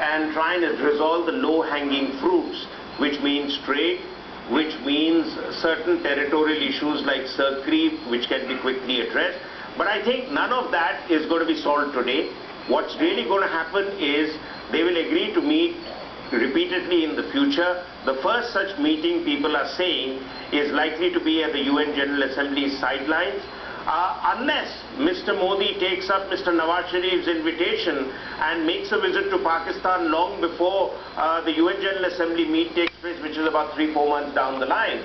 and try and resolve the low-hanging fruits, which means trade, which means certain territorial issues like Sir Creep, which can be quickly addressed. But I think none of that is going to be solved today. What's really going to happen is they will agree to meet repeatedly in the future. The first such meeting, people are saying, is likely to be at the UN General Assembly's sidelines. Unless Mr. Modi takes up Mr. Nawaz Sharif's invitation and makes a visit to Pakistan long before the UN General Assembly meet takes place, which is about 3-4 months down the line.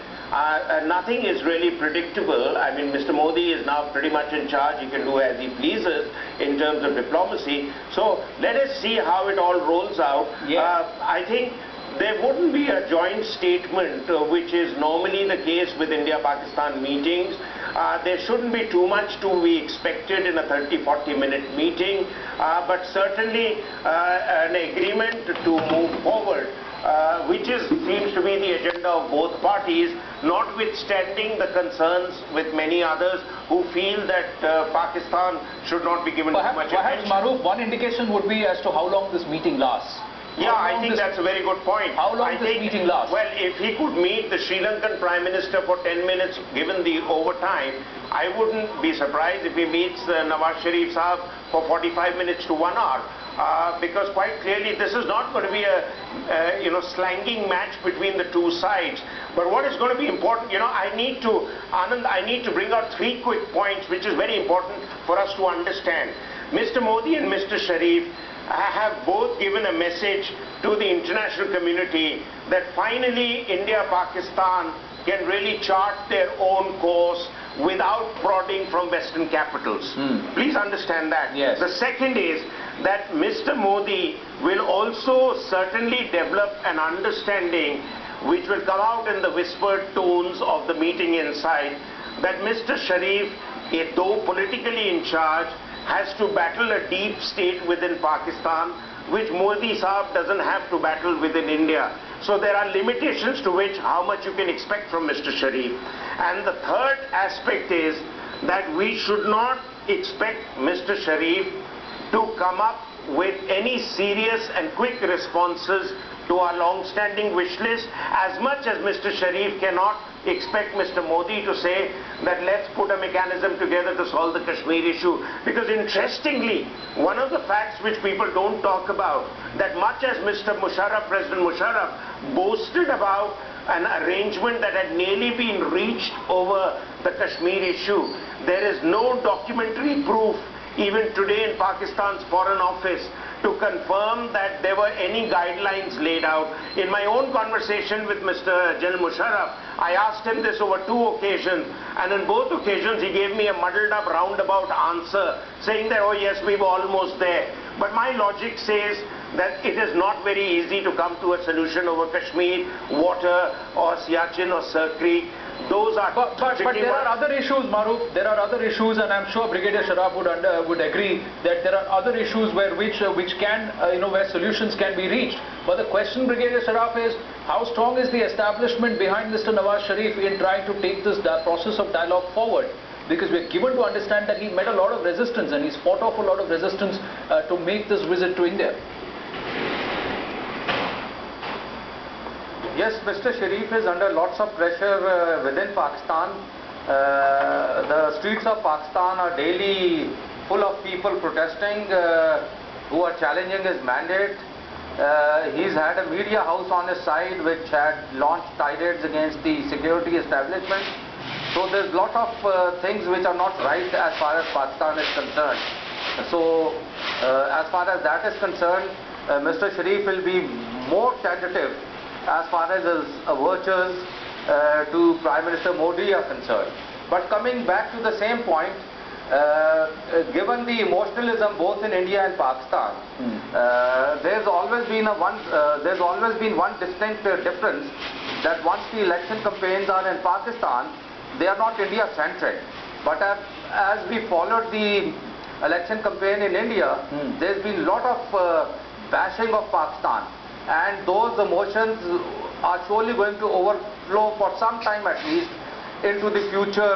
Nothing is really predictable. I mean, Mr. Modi is now pretty much in charge. He can do as he pleases in terms of diplomacy. So let us see how it all rolls out. Yeah. I think there wouldn't be a joint statement, which is normally the case with India-Pakistan meetings. There shouldn't be too much to be expected in a 30-40 minute meeting, but certainly an agreement to move forward, which seems to be the agenda of both parties, notwithstanding the concerns with many others who feel that Pakistan should not be given too much attention. Perhaps, Maruf, one indication would be as to how long this meeting lasts. Yeah, I think that's a very good point. How long does this meeting last? Well, if he could meet the Sri Lankan Prime Minister for 10 minutes, given the overtime, I wouldn't be surprised if he meets Nawaz Sharif Sahab for 45 minutes to 1 hour. Because quite clearly this is not going to be a slanging match between the two sides. But what is going to be important, I need to bring out 3 quick points which is very important for us to understand. Mr. Modi and Mr. Sharif have both given a message to the international community that finally India-Pakistan can really chart their own course without prodding from Western capitals. Please understand that. Yes. The second is that Mr. Modi will also certainly develop an understanding which will come out in the whispered tones of the meeting inside, that Mr. Sharif, though politically in charge, has to battle a deep state within Pakistan, which Modi Sahab doesn't have to battle within India. So there are limitations to which how much you can expect from Mr. Sharif. And the third aspect is that we should not expect Mr. Sharif to come up with any serious and quick responses to our long-standing wish list, as much as Mr. Sharif cannot expect Mr. Modi to say that let's put a mechanism together to solve the Kashmir issue. Because interestingly, one of the facts which people don't talk about, that much as Mr. Musharraf, President Musharraf, boasted about an arrangement that had nearly been reached over the Kashmir issue, there is no documentary proof even today in Pakistan's Foreign Office to confirm that there were any guidelines laid out. In my own conversation with Mr. General Musharraf, I asked him this over 2 occasions, and on both occasions he gave me a muddled up roundabout answer saying that, oh yes, we were almost there. But my logic says that it is not very easy to come to a solution over Kashmir, water, or Siachen or Sir Creek. Those are but there are other issues, Maruf. There are other issues, and I'm sure Brigadier Sharaf would agree that there are other issues where where solutions can be reached. But the question, Brigadier Sharaf, is how strong is the establishment behind Mr. Nawaz Sharif in trying to take this process of dialogue forward? Because we're given to understand that he met a lot of resistance and he's fought off a lot of resistance to make this visit to India. Yes, Mr. Sharif is under lots of pressure within Pakistan. The streets of Pakistan are daily full of people protesting who are challenging his mandate. He's had a media house on his side which had launched tirades against the security establishment. So there's a lot of things which are not right as far as Pakistan is concerned. So as far as that is concerned, Mr. Sharif will be more tentative as far as his virtues to Prime Minister Modi are concerned. But coming back to the same point, given the emotionalism both in India and Pakistan, there's always been one distinct difference, that once the election campaigns are in Pakistan, they are not India-centric. But as we followed the election campaign in India, there's been a lot of bashing of Pakistan. And those emotions are surely going to overflow for some time at least into the future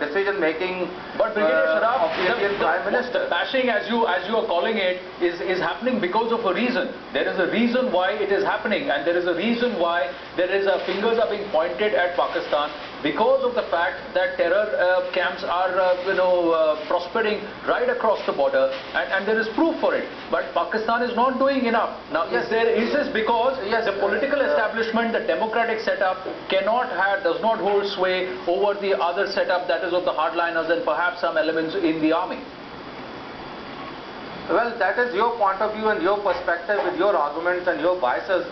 decision making But Brigadier Sharaf, of the Indian Prime Minister. The bashing, as you are calling it, is happening because of a reason. There is a reason why it is happening, and there is a reason why there is fingers are being pointed at Pakistan because of the fact that terror camps are prospering right across the border, and there is proof for it. But Pakistan is not doing enough. Now, Yes. is this because the political establishment, the democratic setup does not hold sway over the other setup, that is of the hardliners and perhaps some elements in the army? Well, that is your point of view and your perspective with your arguments and your biases.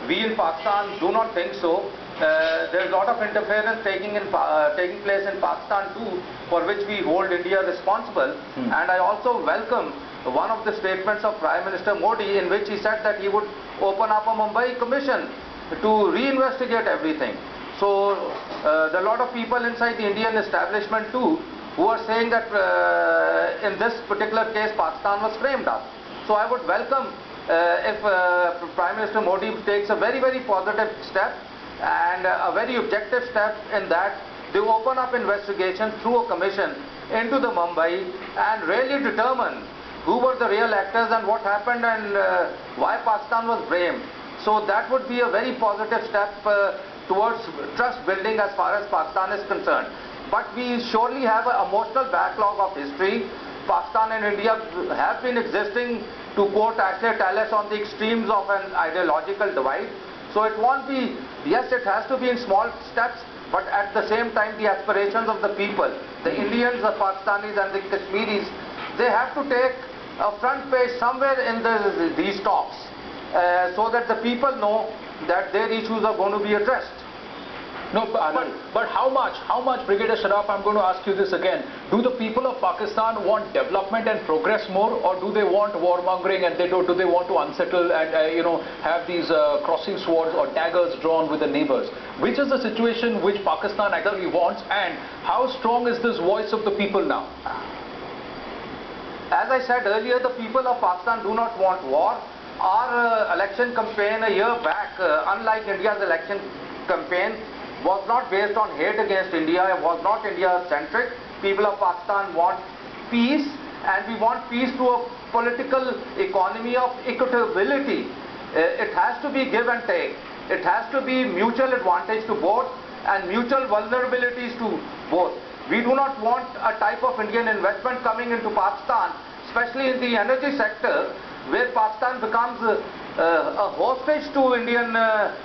We in Pakistan do not think so. There is a lot of interference taking place in Pakistan too, for which we hold India responsible. And I also welcome one of the statements of Prime Minister Modi, in which he said that he would open up a Mumbai commission to reinvestigate everything. So there are a lot of people inside the Indian establishment too who are saying that in this particular case Pakistan was framed up. So I would welcome if Prime Minister Modi takes a very, very positive step and a very objective step in that they open up investigation through a commission into the Mumbai and really determine who were the real actors and what happened and why Pakistan was framed. So that would be a very positive step towards trust building as far as Pakistan is concerned. But we surely have an emotional backlog of history. Pakistan and India have been existing, to quote Ashley Tallis, on the extremes of an ideological divide. So it won't be, yes, it has to be in small steps, but at the same time the aspirations of the people, the Indians, the Pakistanis and the Kashmiris, they have to take a front page somewhere in these talks so that the people know that their issues are going to be addressed. No, but how much, Brigadier Sharaf, I'm going to ask you this again. Do the people of Pakistan want development and progress more, or do they want warmongering and do they want to unsettle and have these crossing swords or daggers drawn with the neighbors? Which is the situation which Pakistan actually wants, and how strong is this voice of the people now? As I said earlier, the people of Pakistan do not want war. Our election campaign a year back, unlike India's election campaign, was not based on hate against India, it was not India-centric. People of Pakistan want peace, and we want peace through a political economy of equitability. It has to be give and take. It has to be mutual advantage to both and mutual vulnerabilities to both. We do not want a type of Indian investment coming into Pakistan, especially in the energy sector, where Pakistan becomes a hostage to Indian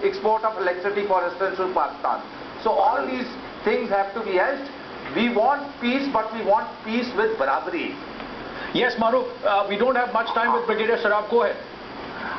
export of electricity, for instance, to Pakistan. So all these things have to be hedged. We want peace, but we want peace with barabari. Yes, Maruf, we don't have much time with Brigadier Sharaf. Go ahead.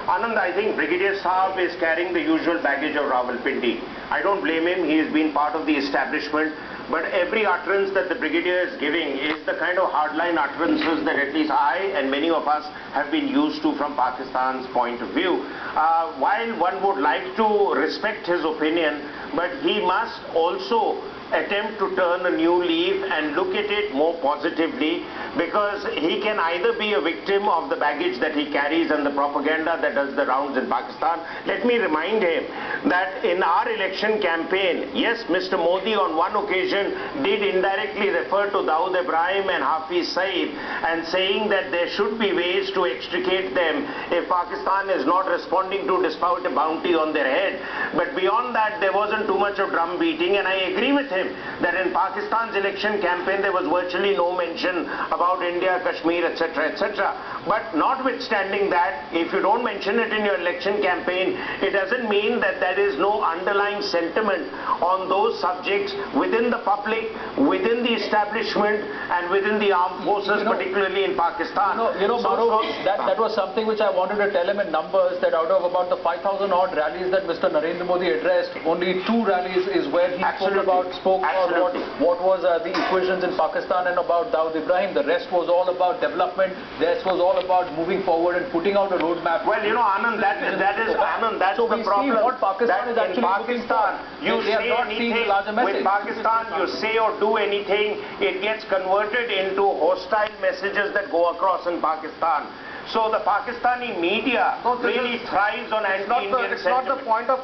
Anand, I think Brigadier Saab is carrying the usual baggage of Rawalpindi. I don't blame him. He has been part of the establishment. But every utterance that the Brigadier is giving is the kind of hardline utterances that at least I and many of us have been used to from Pakistan's point of view. While one would like to respect his opinion, but he must also attempt to turn a new leaf and look at it more positively, because he can either be a victim of the baggage that he carries and the propaganda that does the rounds in Pakistan. Let me remind him that in our election campaign, yes, Mr. Modi on one occasion did indirectly refer to Dawood Ibrahim and Hafiz Saeed and saying that there should be ways to extricate them if Pakistan is not responding to dispout a bounty on their head. But beyond that, there wasn't too much of drum beating, and I agree with him that in Pakistan's election campaign there was virtually no mention about India, Kashmir, etc., etc. But notwithstanding that, if you don't mention it in your election campaign, it doesn't mean that there is no underlying sentiment on those subjects within the public, within the establishment and within the armed forces, particularly in Pakistan. Maruf, that was something which I wanted to tell him in numbers, that out of about the 5,000 odd rallies that Mr. Narendra Modi addressed, only 2 rallies is where he spoke about what was the equations in Pakistan and about Dawood Ibrahim. The rest was all about development. The rest was all about moving forward and putting out a roadmap. Well, Anand, that's so the problem. See what Pakistan is actually Pakistan, you say anything with Pakistan, you say or do anything, it gets converted into hostile messages that go across in Pakistan. So the Pakistani media really thrives on anti-Indian sentiment. It's not the point of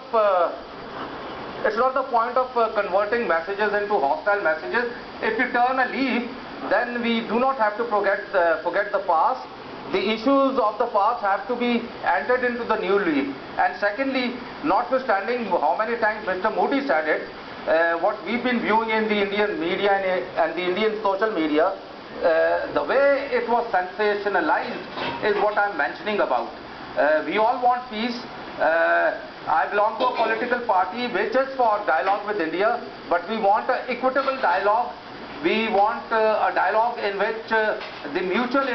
It's not the point of converting messages into hostile messages. If you turn a leaf, then we do not have to forget the past. The issues of the past have to be entered into the new leaf. And secondly, notwithstanding how many times Mr. Modi said it, what we've been viewing in the Indian media and the Indian social media, the way it was sensationalized is what I'm mentioning about. We all want peace. I belong to a political party which is for dialogue with India, but we want an equitable dialogue. We want a dialogue in which the mutual